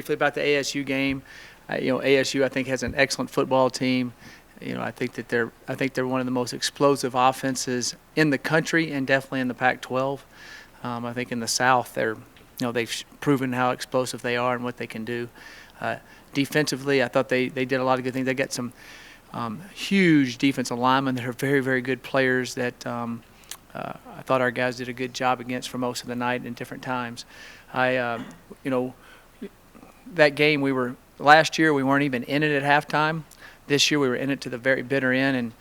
briefly about the ASU game. ASU I think has an excellent football team. I think they're one of the most explosive offenses in the country and definitely in the Pac-12. I think in the South they've proven how explosive they are and what they can do. Defensively, I thought they did a lot of good things. They got some huge defensive linemen that are very, very good players that I thought our guys did a good job against for most of the night in different times. That game last year we weren't even in it at halftime. This year we were in it to the very bitter end,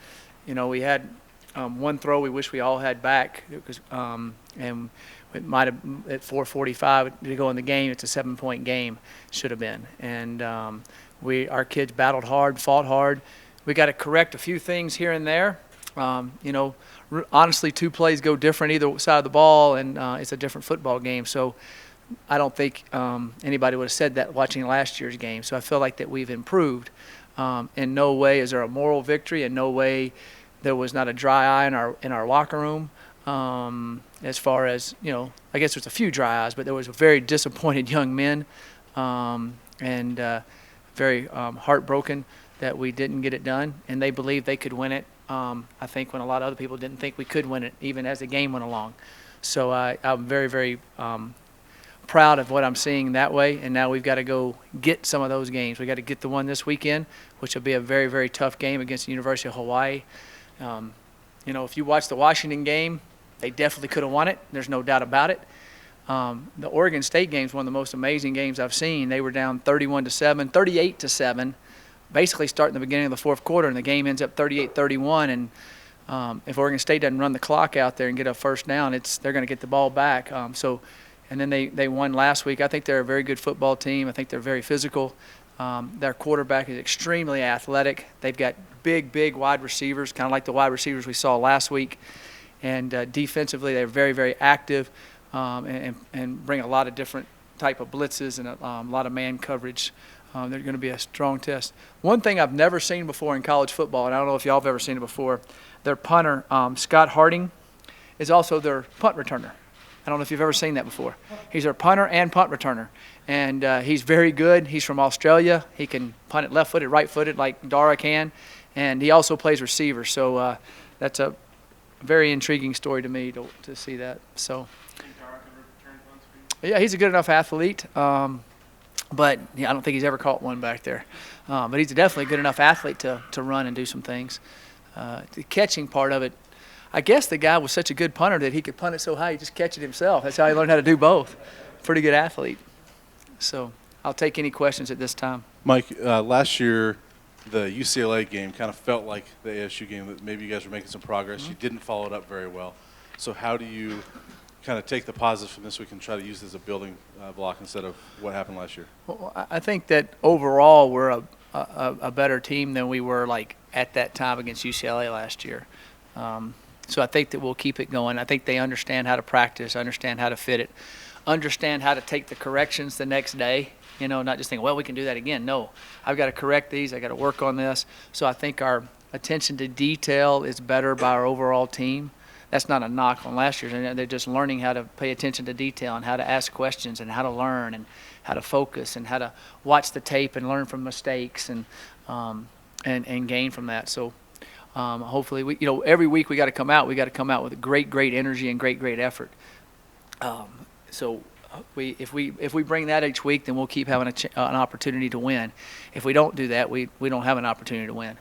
and we had one throw we wish we all had back. And it might have at 4:45 to go in the game. It's a 7-point game, should have been. And our kids battled hard, fought hard. We got to correct a few things here and there. Honestly, 2 plays go different either side of the ball, and it's a different football game. So I don't think anybody would have said that watching last year's game. So I feel like that we've improved. In no way is there a moral victory. In no way there was not a dry eye in our locker room. As far as, I guess there's a few dry eyes, but there was very disappointed young men and very heartbroken that we didn't get it done, and they believed they could win it. I think when a lot of other people didn't think we could win it, even as the game went along. So I'm very, very proud of what I'm seeing that way, and now we've got to go get some of those games. We've got to get the one this weekend, which will be a very, very tough game against the University of Hawaii. If you watch the Washington game, they definitely could have won it. There's no doubt about it. The Oregon State game is one of the most amazing games I've seen. They were down 31-7, 38-7, basically starting the beginning of the fourth quarter, and the game ends up 38-31. And if Oregon State doesn't run the clock out there and get a first down, they're going to get the ball back. And then they won last week. I think they're a very good football team. I think they're very physical. Their quarterback is extremely athletic. They've got big wide receivers, kind of like the wide receivers we saw last week. And defensively, they're very, very active and bring a lot of different type of blitzes and a lot of man coverage. They're going to be a strong test. One thing I've never seen before in college football, and I don't know if y'all have ever seen it before, their punter, Scott Harding, is also their punt returner. I don't know if you've ever seen that before. He's their punter and punt returner. And he's very good. He's from Australia. He can punt it left-footed, right-footed like Dara can. And he also plays receiver. So that's a very intriguing story to me to see that. So, yeah, he's a good enough athlete. But I don't think he's ever caught one back there. But he's definitely a good enough athlete to run and do some things. The catching part of it, I guess the guy was such a good punter that he could punt it so high he just catch it himself. That's how he learned how to do both. Pretty good athlete. So I'll take any questions at this time. Mike, last year the UCLA game kind of felt like the ASU game that maybe you guys were making some progress. You didn't follow it up very well. So how do you kind of take the positives from this week and try to use it as a building block instead of what happened last year? Well, I think that overall we're a better team than we were like at that time against UCLA last year. So I think that we'll keep it going. I think they understand how to practice, understand how to fit it, understand how to take the corrections the next day. Not just think, well, we can do that again. No, I've got to correct these. I've got to work on this. So I think our attention to detail is better by our overall team. That's not a knock on last year's. They're just learning how to pay attention to detail and how to ask questions and how to learn and how to focus and how to watch the tape and learn from mistakes and gain from that. So hopefully, every week we got to come out. We got to come out with great energy and great effort. So if we bring that each week, then we'll keep having an opportunity to win. If we don't do that, we don't have an opportunity to win.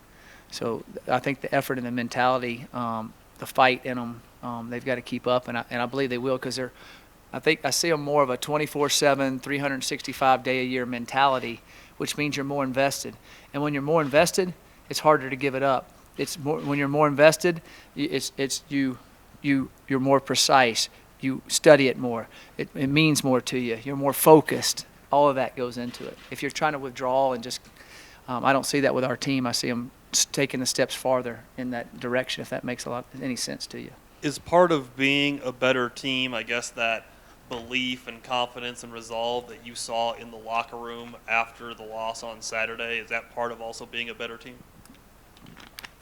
So I think the effort and the mentality, the fight in them, they've got to keep up, and I believe they will because I think I see them more of a 24/7, 365-day-a-year mentality, which means you're more invested. And when you're more invested, it's harder to give it up. When you're more invested, you're more precise. You study it more. It means more to you. You're more focused. All of that goes into it. If you're trying to withdraw and just, I don't see that with our team. I see them taking the steps farther in that direction, if that makes any sense to you. Is part of being a better team, I guess, that belief and confidence and resolve that you saw in the locker room after the loss on Saturday? Is that part of also being a better team?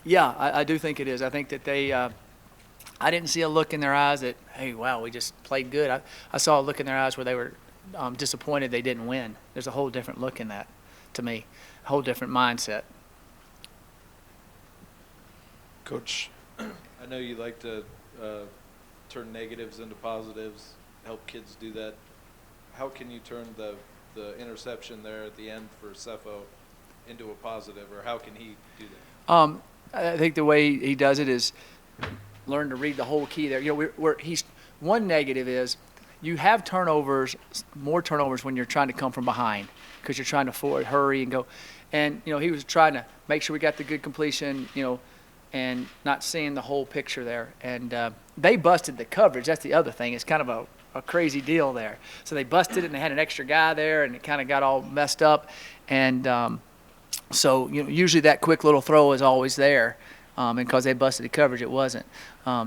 Yeah, I do think it is. I think that they I didn't see a look in their eyes that, hey, wow, we just played good. I saw a look in their eyes where disappointed they didn't win. There's a whole different look in that, to me, a whole different mindset. Coach, I know you like to turn negatives into positives, help kids do that. How can you turn the interception there at the end for Cepho into a positive, or how can he do that? I think the way he does it is learn to read the whole key there. You know, one negative is you have turnovers, more turnovers when you're trying to come from behind because you're trying to hurry and go. And, you know, he was trying to make sure we got the good completion, you know, and not seeing the whole picture there. And they busted the coverage. That's the other thing. It's kind of a crazy deal there. So they busted it, and they had an extra guy there, and it kind of got all messed up. And so, you know, usually that quick little throw is always there, and because they busted the coverage, it wasn't.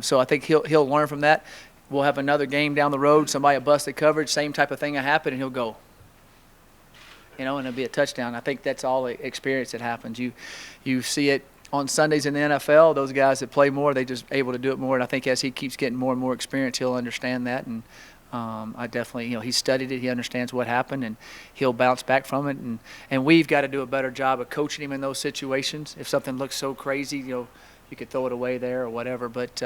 So I think he'll learn from that. We'll have another game down the road. Somebody will bust the coverage, same type of thing will happen, and he'll go. You know, and it'll be a touchdown. I think that's all the experience that happens. You see it on Sundays in the NFL. Those guys that play more, they just able to do it more. And I think as he keeps getting more and more experience, he'll understand that. And I definitely, you know, he studied it. He understands what happened, and he'll bounce back from it. And we've got to do a better job of coaching him in those situations. If something looks so crazy, you know, you could throw it away there or whatever. But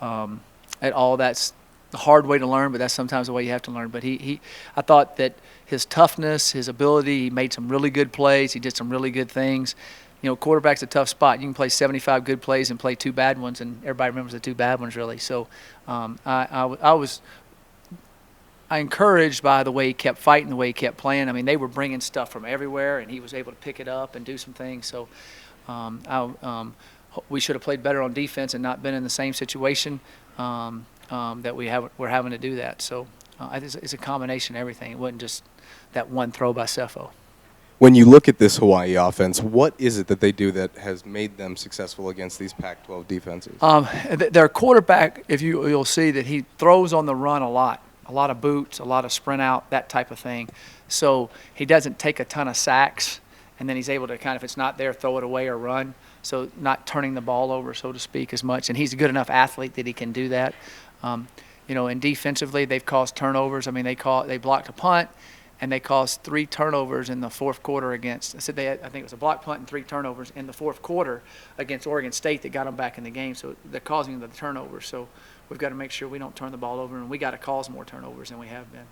at all, that's the hard way to learn, but that's sometimes the way you have to learn. But I thought that his toughness, his ability, he made some really good plays. He did some really good things. You know, quarterback's a tough spot. You can play 75 good plays and play 2 bad ones, and everybody remembers the 2 bad ones, really. So I was encouraged by the way he kept fighting, the way he kept playing. I mean, they were bringing stuff from everywhere, and he was able to pick it up and do some things. So we should have played better on defense and not been in the same situation that we're having to do that. So it's a combination of everything. It wasn't just that one throw by Cepho. When you look at this Hawaii offense, what is it that they do that has made them successful against these Pac-12 defenses? Their quarterback, you'll see that he throws on the run a lot of boots, a lot of sprint out, that type of thing. So he doesn't take a ton of sacks, and then he's able to kind of, if it's not there, throw it away or run. So not turning the ball over, so to speak, as much. And he's a good enough athlete that he can do that. You know, and defensively, they've caused turnovers. I mean, they blocked a punt, and they caused 3 turnovers in the fourth quarter against. I think it was a block punt and 3 turnovers in the fourth quarter against Oregon State that got them back in the game. So they're causing the turnovers. So we've got to make sure we don't turn the ball over, and we got to cause more turnovers than we have been.